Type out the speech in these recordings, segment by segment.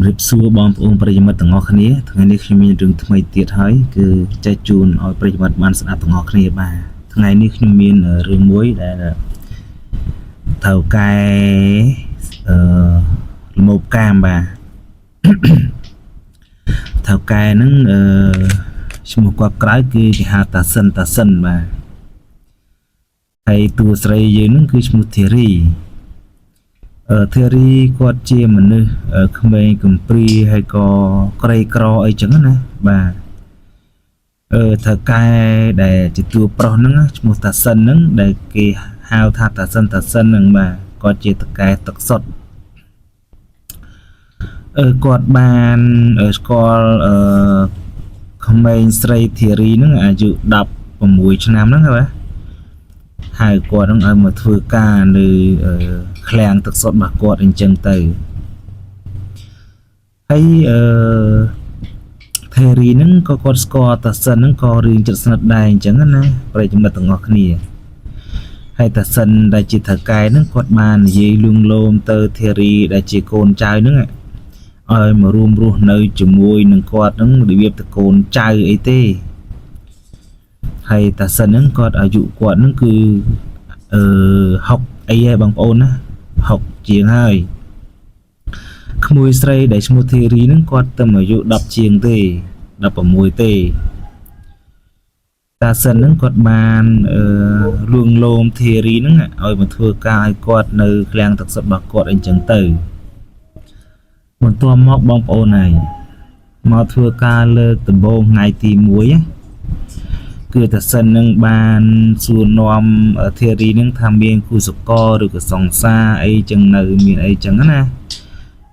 Chùm rịp xua bom ômประยมទាំងអស់គ្នាថ្ងៃនេះខ្ញុំមានរឿងថ្មីទៀតហើយគឺចែកជូនឲ្យប្រិយមិត្តបានស្ដាប់ទាំងអស់គ្នាបាទថ្ងៃនេះខ្ញុំមានរឿងមួយដែលថៅកែលមោបកាមបាទថៅកែហ្នឹងឈ្មោះគាត់ក្រៅគឺគេហៅតាសិនបាទហើយតួស្រីយើងហ្នឹងគឺឈ្មោះធីរីគាត់ជាមនុស្សក្មេងកំព្រាហើយក៏ក្រីក្រអីចឹងណាបាទថៅកែដែលជាតួប្រុសហ្នឹងឈ្មោះតាសិនហ្នឹងដែលគេហៅថាតាសិនហ្នឹងបាទគាត់ជាតកែទឹកសុទ្ធគាត់បានស្គាល់ក្មេងស្រីធីរីហ្នឹងអាយុ16ឆ្នាំហ្នឹងបាទហើយគាត់នឹងឲ្យមកធ្វើការនៅឃ្លាំងទឹកសុទ្ធរបស់គាត់អញ្ចឹងទៅហើយថេរីហ្នឹងក៏គាត់ស្គាល់តាសិនហ្នឹងក៏រឿងចិត្តស្និទ្ធដែរអញ្ចឹងណាប្រិយមិត្តទាំងអស់គ្នាហើយតាសិនដែលជាថៅកែហ្នឹងគាត់បាននិយាយលួងលោមទៅថេរីដែលជាកូនចៅហ្នឹងឲ្យមករួមរស់នៅជាមួយនឹងគាត់ហ្នឹងរបៀបតកូនចៅអីទេហើយតាសិនហ្នឹងគាត់អាយុគាត់ហ្នឹងគឺ60អីហ៎បងប្អូនណា60ជាងហើយក្មួយស្រីដែលឈ្មោះធីរីហ្នឹងគាត់តែអាយុ10ជាងទេ16ទេតាសិនហ្នឹងគាត់បានលួងលោមធីរីហ្នឹងឲ្យមកធ្វើការឲ្យគាត់នៅឃ្លាំងទឹកសុទ្ធរបស់គាត់អីចឹងទៅបន្ទាប់មកបងប្អូនហើយមកធ្វើការលើកដំបូងថ្ងៃទី1គឺតាសិននឹងបានសួរនាំធីរីនឹងថាមានគូសកលឬក៏សង្សារអីចឹងនៅមានអីចឹងណា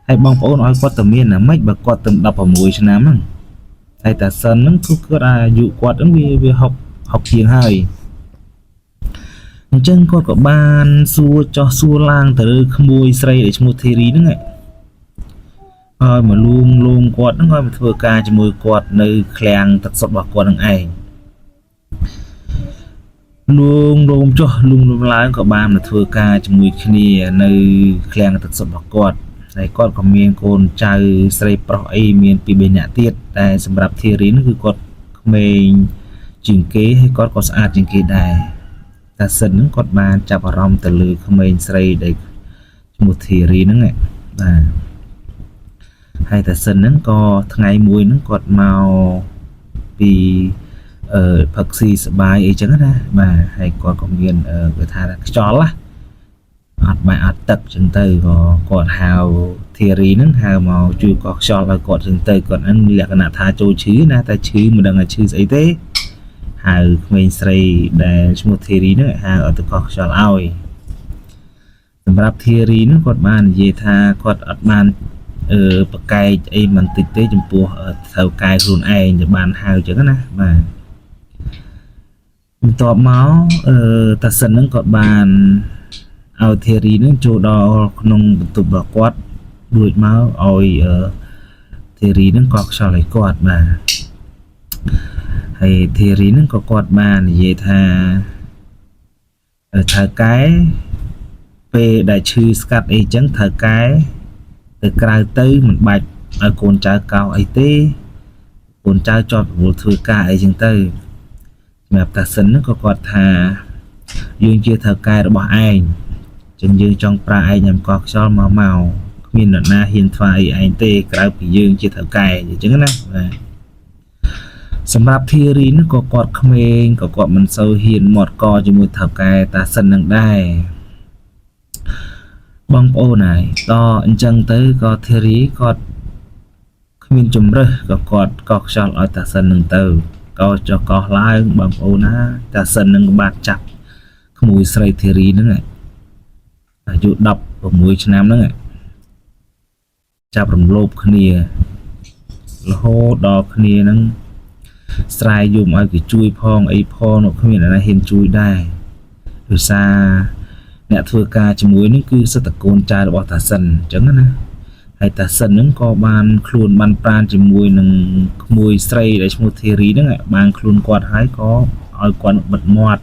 ហើយបងប្អូនឲ្យគាត់ទៅមានណាម៉េចបើគាត់ទៅ16ឆ្នាំហ្នឹងហើយតាសិនហ្នឹងគឺគាត់អាយុគាត់ហ្នឹងវា60ជាងហើយអញ្ចឹងគាត់ក៏បានសួរចោះសួរឡើងទៅលើក្មួយស្រីដែលឈ្មោះធីរីហ្នឹងឲ្យមកលួងគាត់ហ្នឹងឲ្យមកធ្វើការជាមួយគាត់នៅឃ្លាំងទឹកសុទ្ធរបស់គាត់នឹងឯងលួងឡើងក៏បានមកធ្វើការជាមួយគ្នានៅឃ្លាំងទឹកសុទ្ធរបស់គាត់ហើយគាត់ក៏មានកូនចៅស្រីប្រុសអីមានពី3នាក់ទៀតតែសម្រាប់ធីរីនោះគឺគាត់ក្មេងជាងគេហើយគាត់ក៏ស្អាតជាងគេដែរតាសិនហ្នឹងគាត់បានចាប់អារម្មណ៍ទៅលើក្មេងស្រីដែលឈ្មោះធីរីហ្នឹងបាទហើយតាសិនហ្នឹងក៏ថ្ងៃមួយហ្នឹងគាត់មកពីផឹកស៊ីសបាយអីចឹងណាបាទហើយគាត់ក៏មានគេថាខ្យល់ណាអត់បាយអត់ទឹកចឹងទៅក៏គាត់ហៅធីរីហ្នឹងហៅមកជួយកោះខ្យល់ឲ្យគាត់ចឹងទៅគាត់ហ្នឹងមានលក្ខណៈថាចូលឈឺណាតែឈឺមិនដឹងថាឈឺស្អីទេហៅក្មេងស្រីដែលឈ្មោះធីរីហ្នឹងហៅឲ្យទៅកោះខ្យល់ឲ្យសម្រាប់ធីរីហ្នឹងគាត់បាននិយាយថាគាត់អត់បានប្រកែកអីមិនតិចទេចំពោះត្រូវកែខ្លួនឯងដែលបានហៅចឹងណាបាទបន្ទាប់មកតាសិនហ្នឹងគាត់បានឲ្យធីរីហ្នឹងចូលដល់ក្នុងបន្ទប់របស់គាត់រួចមកឲ្យធីរីហ្នឹងក៏ខ្យល់ឲ្យគាត់បាទហើយធីរីហ្នឹងក៏គាត់បាននិយាយថាថៅកែពេលដែលឈឺស្កាត់អីចឹងថៅកែទៅក្រៅទៅមិនបាច់ឲ្យកូនចៅកោអីទេកូនចៅចត់រវល់ធ្វើការអីចឹងទៅសម្រាប់តាសិនហ្នឹងក៏គាត់ថាយើងជាថៅកែរបស់ឯងចឹងយើងចង់ប្រើឯងញ៉ាំកោះខ្យល់មកគ្មាននរណាហ៊ានធ្វើអីឯងទេក្រៅពីយើងជាថៅកែអញ្ចឹងណាបាទសម្រាប់ធីរីហ្នឹងក៏គាត់ក្មេងក៏គាត់មិនសូវហ៊ានមាត់កជាមួយថៅកែតាសិនហ្នឹងដែរបងប្អូនហើយតអញ្ចឹងទៅក៏ធីរីគាត់គ្មានជំរើសក៏គាត់កោះខ្យល់ឲ្យតាសិនហ្នឹងទៅក៏ចុះកោះឡើងបងប្អូនណាតាសិនហ្នឹងក៏បានចាប់ក្មួយស្រីធីរីហ្នឹងអាយុ16ឆ្នាំហ្នឹងចាប់រំលោភគ្នារហូតដល់គ្នាហ្នឹងស្រែយំឲ្យគេជួយផងអីផងនោះគ្មានអ្នកណាហ៊ានជួយដែរដោយសារអ្នកធ្វើការជាមួយនឹងគឺសិទ្ធិកូនចៅរបស់តាសិនអញ្ចឹងណាហើយតាសិនហ្នឹងក៏បានខ្លួនបានប្រានជាមួយនឹងក្មួយស្រីដែលឈ្មោះធីរីហ្នឹងបានខ្លួនគាត់ហើយក៏ឲ្យគាត់បិទមាត់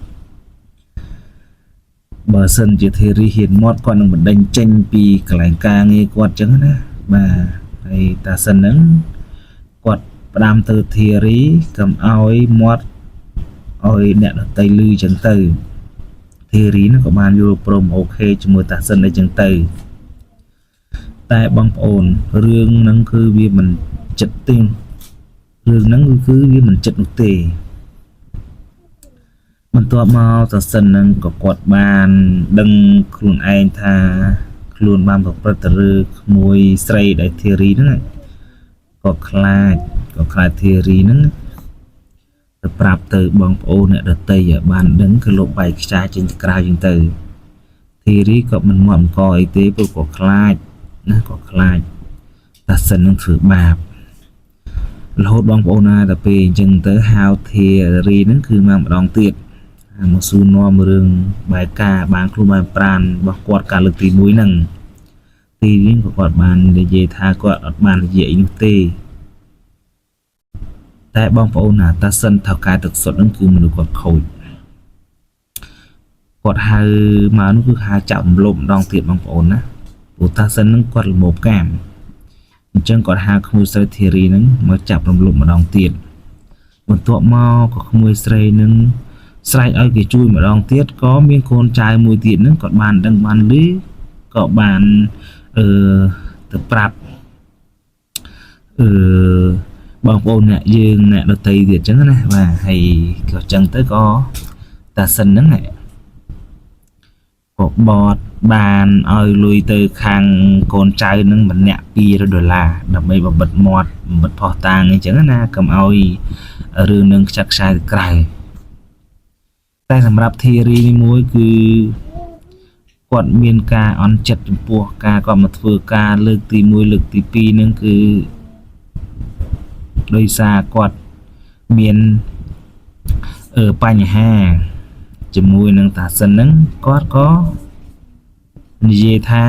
បើសិនជាធីរីហ៊ានមាត់គាត់នឹងបណ្ដេញចេញពីកន្លែងការងារគាត់អញ្ចឹងណាបាទ ហើយ ហើយតាសិនហ្នឹងគាត់ផ្ដាំទៅធារីកុំឲ្យមាត់ឲ្យអ្នកដតីលឺចឹងទៅធារីហ្នឹងក៏បានយល់ព្រមអូខេជាមួយតាសិនអីចឹងទៅតែបងប្អូនរឿងហ្នឹងគឺវាមិនចិត្តទេរឿងហ្នឹងគឺវាមិនចិត្តនោះទេបន្ទាប់មកតាសិនហ្នឹងក៏គាត់បានដឹងខ្លួនឯងថាខ្លួនបានប្រព្រឹត្តទៅលើក្មួយស្រីដែលធារីហ្នឹងក៏ខ្លាចធារីហ្នឹងទៅប្រាប់ទៅបងប្អូនអ្នកដតីបានដឹងគឺលោកបែកខ្ចាយចេញទៅក្រៅចឹងទៅធារីក៏មិនមកអង្គអីទេព្រោះក៏ខ្លាចណាក៏ខ្លាចតាសិននឹងធ្វើបាបរហូតបងប្អូនណាតែពេលអញ្ចឹងទៅហៅធារីហ្នឹងគឺមកម្ដងទៀតមកសួរនាំរឿងបែកការបានខ្លួនបានប្រានរបស់គាត់ការលើកទី1ហ្នឹងទីនេះក៏គាត់បាននិយាយថាគាត់អត់បាននិយាយអីនោះទេតែបងប្អូនណាតាសិនថៅកែទឹកសុទ្ធហ្នឹងគឺមនុស្សគាត់ខូចគាត់ហៅមកនោះគឺហៅចាក់រំលោភម្ដងទៀតបងប្អូនណាព្រោះតាសិនហ្នឹងគាត់ល្មមកាមអញ្ចឹងគាត់ហៅក្មួយស្រីធារីហ្នឹងមកចាប់រំលោភម្ដងទៀតបន្ទាប់មកក៏ក្មួយស្រីហ្នឹងស្រែកឲ្យគេជួយម្ដងទៀតក៏មានកូនចៅមួយទៀតហ្នឹងគាត់បានដឹងបានឮក៏បានទៅប្រាប់បងប្អូនអ្នកយើងអ្នកដតីទៀតអញ្ចឹងណាបាទហើយក៏អញ្ចឹងទៅក៏តាសិនហ្នឹងក៏បត់បានឲ្យលុយទៅខាងកូនចៅហ្នឹងម្នាក់$200ដើម្បីបំបិតមាត់បំបិតផោះតាងអញ្ចឹងណាកុំឲ្យរឿងនឹងខ្ចាត់ខ្ចាយទៅក្រៅតែសម្រាប់ធារីនេះមួយគឺគាត់មានការអន់ចិត្តចំពោះការគាត់មកធ្វើការលើកទី1លើកទី2ហ្នឹងគឺដោយសារគាត់មានបញ្ហាជាមួយនឹងតាសិនហ្នឹងគាត់ក៏និយាយថា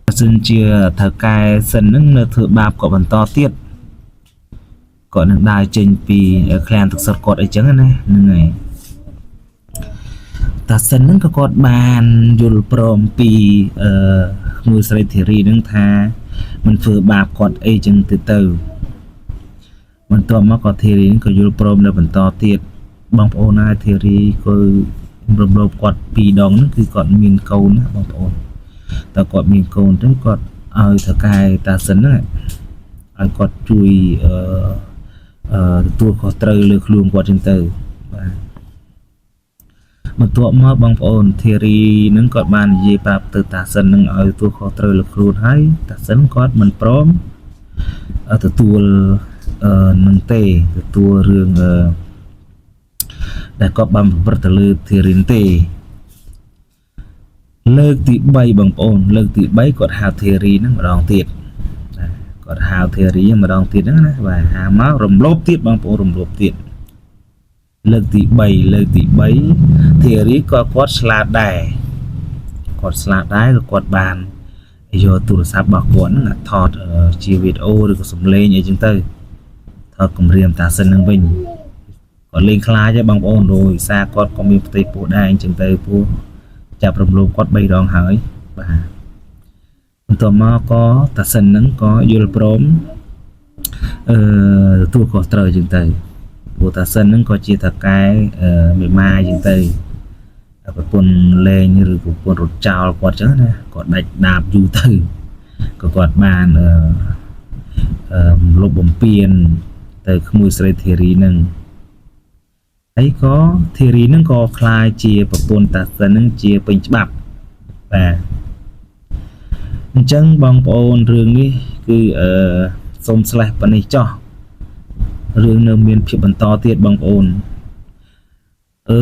បើសិនជាថៅកែសិនហ្នឹងនៅធ្វើបាបគាត់បន្តទៀតគាត់នឹងដើរចេញពីឃ្លាំងទឹកសុទ្ធគាត់អីចឹងណាហ្នឹងហើយតាសិនហ្នឹងក៏គាត់បានយល់ព្រមពីក្មួយស្រីធារីហ្នឹងថាមិនធ្វើបាបគាត់អីចឹងទៅបន្ទាប់មកក៏ធារីហ្នឹងក៏យល់ព្រមនៅបន្តទៀតបងប្អូនណាធារីក៏រំលោភគាត់2ដងហ្នឹងគឺគាត់មានកូនណាបងប្អូនតើគាត់មានកូនទៅគាត់ឲ្យថៅកែតាសិនហ្នឹងឲ្យគាត់ជួយទទួលខុសត្រូវលើខ្លួនគាត់ចឹងទៅបាទបន្ទាប់មកបងប្អូនធារីហ្នឹងគាត់បាននិយាយប្រាប់ទៅតាសិនហ្នឹងឲ្យទទួលខុសត្រូវលើខ្លួនហើយតាសិនគាត់មិនព្រមទទួលនឹងទេទទួលរឿងដែលគាត់បានប្រព្រឹត្តទៅលើធារីទេលើកទី3បងប្អូនលើកទី3គាត់ហៅធារីហ្នឹងម្ដងទៀតគាត់ហៅធារីម្ដងទៀតហ្នឹងណាបាទហៅមករំលោភទៀតបងប្អូនរំលោភទៀតលើកទី3ធារីក៏គាត់ស្លាប់ដែរក៏គាត់បានយកទូរស័ព្ទរបស់គាត់ហ្នឹងថតជាវីដេអូឬក៏សំឡេងអីចឹងទៅថតគម្រាមតាសិនហ្នឹងវិញគាត់លេងខ្លាចទេបងប្អូនដោយសារគាត់ក៏មានផ្ទៃពោះដែរអញ្ចឹងទៅពោះចាប់រំលោភគាត់3ដងហើយបាទបន្ទាប់មកក៏តាសិនហ្នឹងក៏យល់ព្រមទទួលខុសត្រូវអញ្ចឹងទៅព្រោះតាសិនហ្នឹងក៏ជាតកែមេម៉ាអញ្ចឹងទៅប្រពន្ធលេងឬប្រពន្ធរត់ចោលគាត់អញ្ចឹងណាគាត់ដាច់ដាបយូរទៅក៏គាត់បានលុបបំពេញទៅក្មួយស្រីធារីហ្នឹងហើយក៏ធារីហ្នឹងក៏คล้ายជាប្រពន្ធតាសិនហ្នឹងជាពេញច្បាប់បាទអញ្ចឹងបងប្អូនរឿងនេះគឺសូមស្លេះប៉ុណ្នេះចោះរឿងនៅមានភាពបន្តទៀតបងប្អូនអ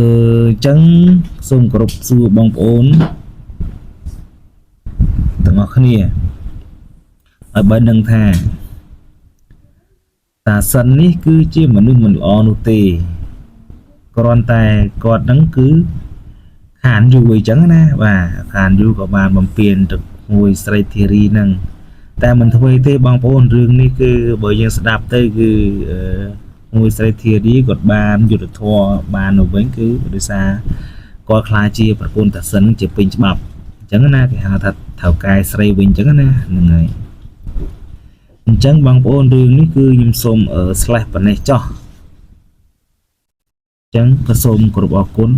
ញ្ចឹងសូមគោរពសួរបងប្អូនទាំងអស់គ្នាឲ្យបានដឹងថាតាសិននេះគឺជាមនុស្សមិនល្អនោះទេគ្រាន់តែគាត់ហ្នឹងគឺខានយូរអញ្ចឹងណាបាទខានយូរក៏បានបំពេញទៅមួយស្រីធារីហ្នឹងតែមិនធ្វើទេបងប្អូនរឿងនេះគឺបើយើងស្ដាប់ទៅគឺមួយស្រីធារីគាត់បានយុទ្ធធម៌បាននៅវិញគឺដោយសារគាត់ខ្លាចជាប្រពន្ធតាសិនជាពេញច្បាប់អញ្ចឹងណាគេហៅថាថៅកែស្រីវិញអញ្ចឹងណាហ្នឹងហើយ អញ្ចឹងបងប្អូនរឿងនេះគឺខ្ញុំសូមslash ប៉ុណ្ណេះចោះអញ្ចឹងក៏សូមគោរពអរគុណ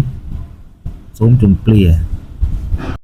សូមជម្រាប